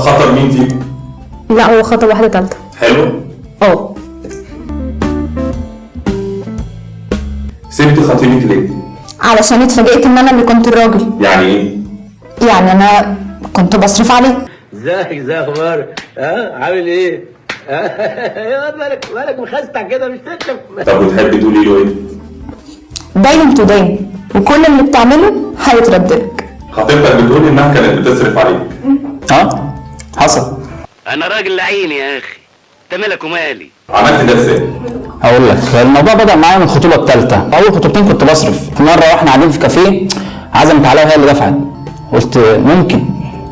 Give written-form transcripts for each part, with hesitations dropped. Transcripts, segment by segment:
خطر مين فيكم؟ لا هو خطب واحدة تالتة. حلو؟ اه. سبت خطيبك ليه؟ علشان اتفاجئت ان انا اللي كنت الراجل. يعني ايه؟ يعني انا كنت بصرف عليه. ازيك اخبارك؟ عامل ايه؟ مالك مخستع كده مش تكتب. طب وتحبي تقولي له ايه؟ داين تو داين، وكل اللي بتعمله هيتردلك. خطيبتك بتقول انها كانت بتصرف عليك. حصل. انا راجل لعين يا اخي، انت مالك ومالي؟ عملت ده ازاي؟ هقول لك، الموضوع بدأ معايا من الخطوبة الثالثة. أول خطوبتين كنت بصرف، في مرة واحنا قاعدين في كافيه عزمت عليا وهي اللي دفعت. قلت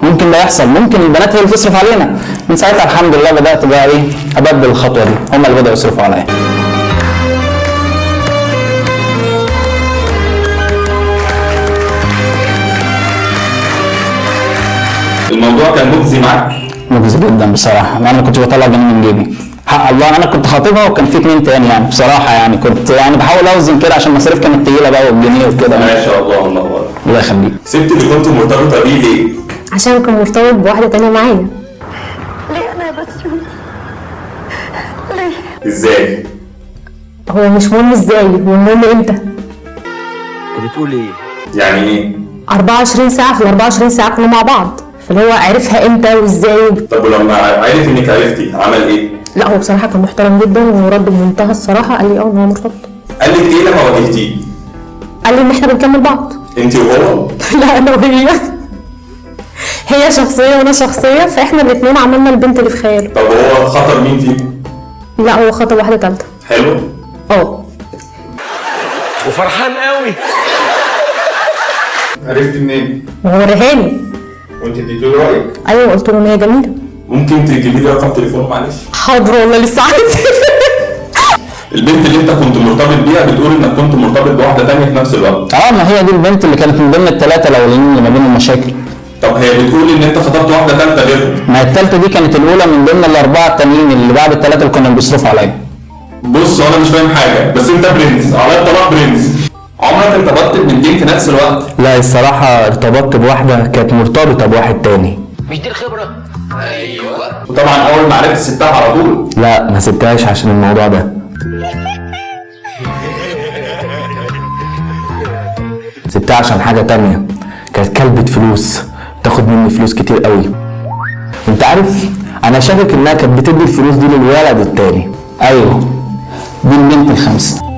ممكن ده يحصل، ممكن البنات هي اللي تصرف علينا. من ساعتها الحمد لله بدأت بقى إيه أبدل الخطوة دي، هم اللي بدأوا يصرفوا عليا. الموضوع كان مجزي معاك؟ مجزي جدا بصراحة، أنا كنت بطلع جنيه من جيبي. حق الله أنا كنت خاطبها وكان في 2 تاني يعني بصراحة، يعني كنت يعني بحاول أوزن كده عشان المصاريف كانت تقيلة بقى والجنيه وكده. ما شاء الله الله أكبر. الله يخليك. سبت اللي كنت مرتبطة بيه ليه؟ عشان كان مرتبط بواحدة تانية معايا. ليه انا يا بسيوني؟ ليه؟ ازاي؟ هو مش مهم ازاي، هو المهم امتى. انت بتقول ايه؟ يعني ايه؟ 24 ساعة في ال 24 ساعة كنا مع بعض، فاللي هو عرفها امتى وازاي. طب ولما عرف انك عرفتي عمل ايه؟ لا هو بصراحة كان محترم جدا ورد بمنتهى الصراحة، قال لي ان هو مرتبط. قال لك ايه لما واجهتيه؟ قال لي ان احنا بنكمل بعض. انت وهو؟ لا انا وهي. هي شخصية وانا شخصية، فاحنا الاتنين عملنا البنت اللي في خياله. طب هو خطر مين فيكم؟ لا هو خطب واحدة تالتة. حلو؟ اه. وفرحان قوي. عرفت منين؟ هو وريهاني. وانت اديتي له رايك؟ ايوه قلت له ان هي جميلة. ممكن تجيبي لي رقم تليفونه معلش؟ حاضر والله لسه عندي. البنت اللي انت كنت مرتبط بيها بتقول انك كنت مرتبط بواحده ثانيه في نفس الوقت. ما هي دي البنت اللي كانت من ضمن ال3 الاولانيين اللي ما بينهم مشاكل. طب هي بتقول ان انت خطبت واحده ثالثه غيرهم. ما الثالثه دي كانت الاولى من ضمن ال4 التانيين اللي بعد ال3 اللي كنا بيصرفوا عليا. بص انا مش فاهم حاجه، بس انت برنس على الطلاق برنس. عمرك ارتبطت ببنتين في نفس الوقت؟ لا الصراحه ارتبطت بواحده كانت مرتبطه بواحد تاني. مش دي الخبره؟ ايوه. وطبعا اول ما عرفت سبتها على طول. لا ما سبتهاش عشان الموضوع ده. سبتها عشان حاجه تانية، كانت كلبة فلوس، تاخد مني فلوس كتير قوي. وانت عارف انا شاكك انها كانت بتدي الفلوس دي للولد التاني. ايوه دي البنت ال5.